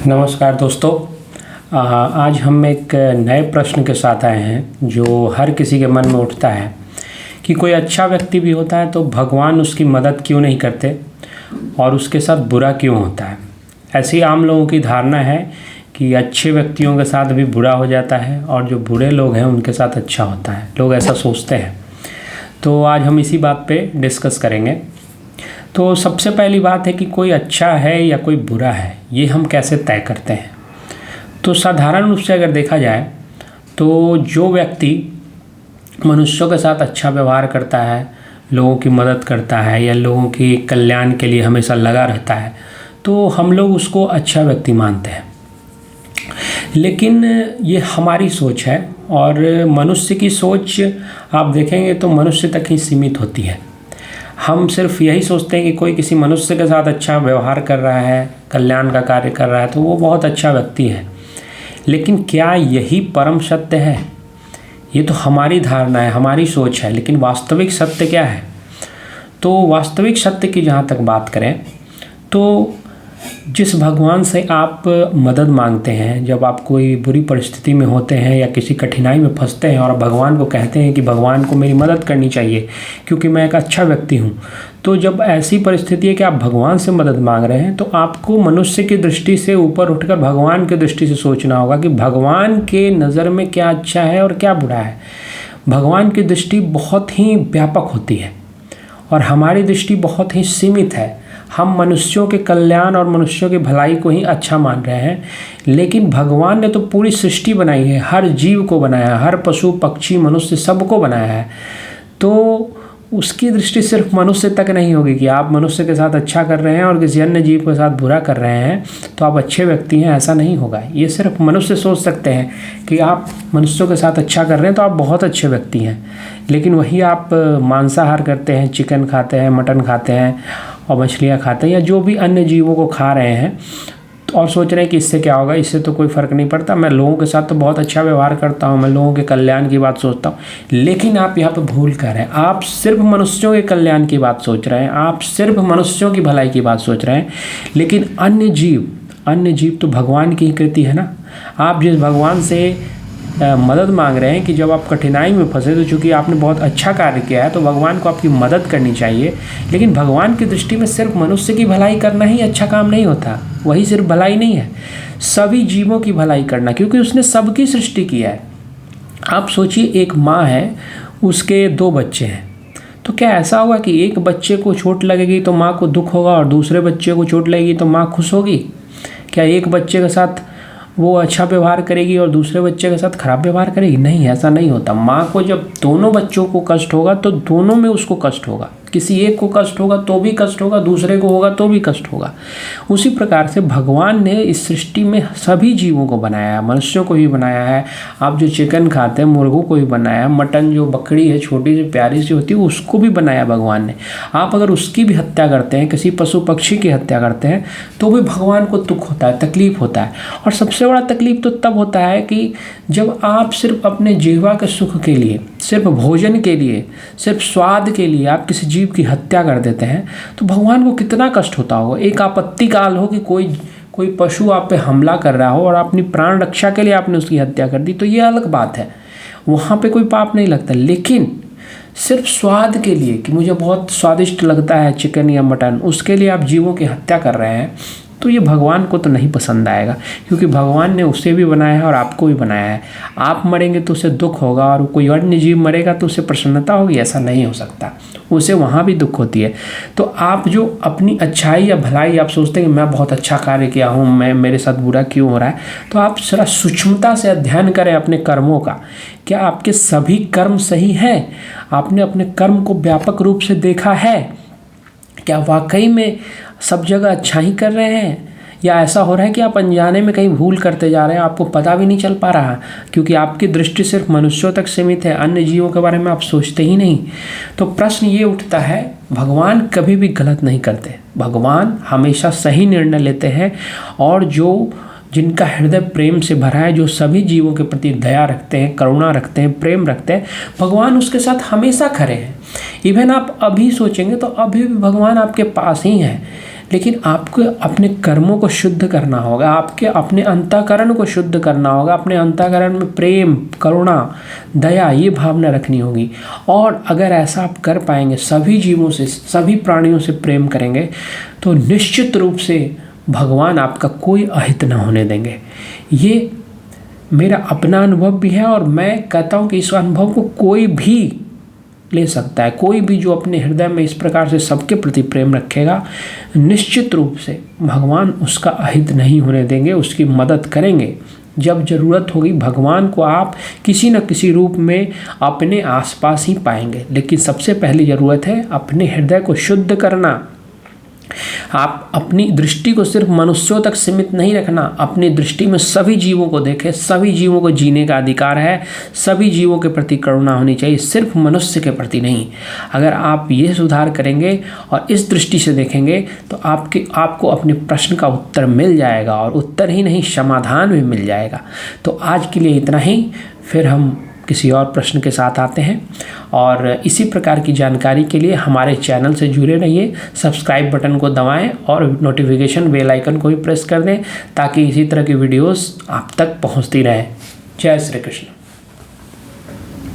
नमस्कार दोस्तों। आज हम एक नए प्रश्न के साथ आए हैं जो हर किसी के मन में उठता है कि कोई अच्छा व्यक्ति भी होता है तो भगवान उसकी मदद क्यों नहीं करते और उसके साथ बुरा क्यों होता है। ऐसी आम लोगों की धारणा है कि अच्छे व्यक्तियों के साथ भी बुरा हो जाता है और जो बुरे लोग हैं उनके साथ अच्छा होता है। लोग ऐसा सोचते हैं। तो आज हम इसी बात पे डिस्कस करेंगे। तो सबसे पहली बात है कि कोई अच्छा है या कोई बुरा है, ये हम कैसे तय करते हैं। तो साधारण रूप से अगर देखा जाए तो जो व्यक्ति मनुष्यों के साथ अच्छा व्यवहार करता है, लोगों की मदद करता है या लोगों के कल्याण के लिए हमेशा लगा रहता है, तो हम लोग उसको अच्छा व्यक्ति मानते हैं। लेकिन ये हमारी सोच है और मनुष्य की सोच आप देखेंगे तो मनुष्य तक ही सीमित होती है। हम सिर्फ यही सोचते हैं कि कोई किसी मनुष्य के साथ अच्छा व्यवहार कर रहा है, कल्याण का कार्य कर रहा है तो वो बहुत अच्छा व्यक्ति है। लेकिन क्या यही परम सत्य है? ये तो हमारी धारणा है, हमारी सोच है, लेकिन वास्तविक सत्य क्या है? तो वास्तविक सत्य की जहाँ तक बात करें तो जिस भगवान से आप मदद मांगते हैं, जब आप कोई बुरी परिस्थिति में होते हैं या किसी कठिनाई में फंसते हैं और भगवान को कहते हैं कि भगवान को मेरी मदद करनी चाहिए क्योंकि मैं एक अच्छा व्यक्ति हूँ, तो जब ऐसी परिस्थिति है कि आप भगवान से मदद मांग रहे हैं तो आपको मनुष्य की दृष्टि से ऊपर उठकर भगवान की दृष्टि से सोचना होगा कि भगवान के नज़र में क्या अच्छा है और क्या बुरा है। भगवान की दृष्टि बहुत ही व्यापक होती है और हमारी दृष्टि बहुत ही सीमित है। हम मनुष्यों के कल्याण और मनुष्यों की भलाई को ही अच्छा मान रहे हैं, लेकिन भगवान ने तो पूरी सृष्टि बनाई है, हर जीव को बनाया है, हर पशु पक्षी मनुष्य सबको बनाया है। तो उसकी दृष्टि सिर्फ मनुष्य तक नहीं होगी कि आप मनुष्य के साथ अच्छा कर रहे हैं और किसी अन्य जीव के साथ बुरा कर रहे हैं तो आप अच्छे व्यक्ति हैं, ऐसा नहीं होगा। ये सिर्फ मनुष्य सोच सकते हैं कि आप मनुष्यों के साथ अच्छा कर रहे हैं तो आप बहुत अच्छे व्यक्ति हैं, लेकिन वही आप मांसाहार करते हैं, चिकन खाते हैं, मटन खाते हैं और मछलियाँ खाते हैं या जो भी अन्य जीवों को खा रहे हैं और सोच रहे हैं कि इससे क्या होगा, इससे तो कोई फ़र्क नहीं पड़ता, मैं लोगों के साथ तो बहुत अच्छा व्यवहार करता हूँ, मैं लोगों के कल्याण की बात सोचता हूँ। लेकिन आप यहाँ पे भूल कर रहे हैं। आप सिर्फ मनुष्यों के कल्याण की बात सोच रहे हैं, आप सिर्फ मनुष्यों की भलाई की बात सोच रहे हैं, लेकिन अन्य जीव तो भगवान की ही कृति है ना। आप जिस भगवान से मदद मांग रहे हैं कि जब आप कठिनाई में फंसे तो चूँकि आपने बहुत अच्छा कार्य किया है तो भगवान को आपकी मदद करनी चाहिए, लेकिन भगवान की दृष्टि में सिर्फ मनुष्य की भलाई करना ही अच्छा काम नहीं होता। वही सिर्फ भलाई नहीं है, सभी जीवों की भलाई करना, क्योंकि उसने सबकी सृष्टि किया है। आप सोचिए, एक माँ है, उसके 2 बच्चे हैं, तो क्या ऐसा होगा कि एक बच्चे को चोट लगेगी तो माँ को दुख होगा और दूसरे बच्चे को चोट लगेगी तो माँ खुश होगी? क्या एक बच्चे के साथ वो अच्छा व्यवहार करेगी और दूसरे बच्चे के साथ खराब व्यवहार करेगी? नहीं, ऐसा नहीं होता। माँ को जब दोनों बच्चों को कष्ट होगा तो दोनों में उसको कष्ट होगा। किसी एक को कष्ट होगा तो भी कष्ट होगा, दूसरे को होगा तो भी कष्ट होगा। उसी प्रकार से भगवान ने इस सृष्टि में सभी जीवों को बनाया है, मनुष्यों को भी बनाया है। आप जो चिकन खाते हैं मुर्गों को भी बनाया है, मटन जो बकरी है छोटी सी प्यारी सी होती है उसको भी बनाया भगवान ने। आप अगर उसकी भी हत्या करते हैं, किसी पशु पक्षी की हत्या करते हैं तो भी भगवान को दुख होता है, तकलीफ होता है। और सबसे बड़ा तकलीफ तो तब होता है कि जब आप सिर्फ अपने जीवा के सुख के लिए, सिर्फ भोजन के लिए, सिर्फ स्वाद के लिए आप किसी जीव की हत्या कर देते हैं तो भगवान को कितना कष्ट होता होगा। एक आपत्ति काल हो कि कोई पशु आप पे हमला कर रहा हो और अपनी प्राण रक्षा के लिए आपने उसकी हत्या कर दी तो ये अलग बात है, वहाँ पे कोई पाप नहीं लगता। लेकिन सिर्फ स्वाद के लिए कि मुझे बहुत स्वादिष्ट लगता है चिकन या मटन, उसके लिए आप जीवों की हत्या कर रहे हैं तो ये भगवान को तो नहीं पसंद आएगा, क्योंकि भगवान ने उसे भी बनाया है और आपको भी बनाया है। आप मरेंगे तो उसे दुख होगा और कोई अन्य जीव मरेगा तो उसे प्रसन्नता होगी? ऐसा नहीं हो सकता, उसे वहाँ भी दुख होती है। तो आप जो अपनी अच्छाई या भलाई आप सोचते हैं कि मैं बहुत अच्छा कार्य किया हूँ, मैं मेरे साथ बुरा क्यों हो रहा है, तो आप जरा सूक्ष्मता से अध्ययन करें अपने कर्मों का। क्या आपके सभी कर्म सही हैं? आपने अपने कर्म को व्यापक रूप से देखा है? क्या वाकई में सब जगह अच्छा ही कर रहे हैं, या ऐसा हो रहा है कि आप अनजाने में कहीं भूल करते जा रहे हैं, आपको पता भी नहीं चल पा रहा क्योंकि आपकी दृष्टि सिर्फ मनुष्यों तक सीमित है, अन्य जीवों के बारे में आप सोचते ही नहीं। तो प्रश्न ये उठता है, भगवान कभी भी गलत नहीं करते, भगवान हमेशा सही निर्णय लेते हैं और जिनका हृदय प्रेम से भरा है, जो सभी जीवों के प्रति दया रखते हैं, करुणा रखते हैं, प्रेम रखते हैं, भगवान उसके साथ हमेशा खड़े हैं। इवन आप अभी सोचेंगे तो अभी भी भगवान आपके पास ही हैं, लेकिन आपको अपने कर्मों को शुद्ध करना होगा, आपके अपने अंतःकरण को शुद्ध करना होगा, अपने अंतःकरण में प्रेम, करुणा, दया ये भावना रखनी होगी। और अगर ऐसा आप कर पाएंगे, सभी जीवों से, सभी प्राणियों से प्रेम करेंगे, तो निश्चित रूप से भगवान आपका कोई अहित न होने देंगे। ये मेरा अपना अनुभव भी है और मैं कहता हूँ कि इस अनुभव को कोई भी ले सकता है। कोई भी जो अपने हृदय में इस प्रकार से सबके प्रति प्रेम रखेगा, निश्चित रूप से भगवान उसका अहित नहीं होने देंगे, उसकी मदद करेंगे। जब ज़रूरत होगी भगवान को आप किसी न किसी रूप में अपने आसपास ही पाएंगे। लेकिन सबसे पहली ज़रूरत है अपने हृदय को शुद्ध करना। आप अपनी दृष्टि को सिर्फ मनुष्यों तक सीमित नहीं रखना, अपनी दृष्टि में सभी जीवों को देखें। सभी जीवों को जीने का अधिकार है, सभी जीवों के प्रति करुणा होनी चाहिए, सिर्फ मनुष्य के प्रति नहीं। अगर आप ये सुधार करेंगे और इस दृष्टि से देखेंगे तो आपको अपने प्रश्न का उत्तर मिल जाएगा, और उत्तर ही नहीं समाधान भी मिल जाएगा। तो आज के लिए इतना ही, फिर हम किसी और प्रश्न के साथ आते हैं। और इसी प्रकार की जानकारी के लिए हमारे चैनल से जुड़े रहिए, सब्सक्राइब बटन को दबाएं और नोटिफिकेशन बेल आइकन को भी प्रेस कर दें, ताकि इसी तरह की वीडियोस आप तक पहुंचती रहें। जय श्री कृष्ण।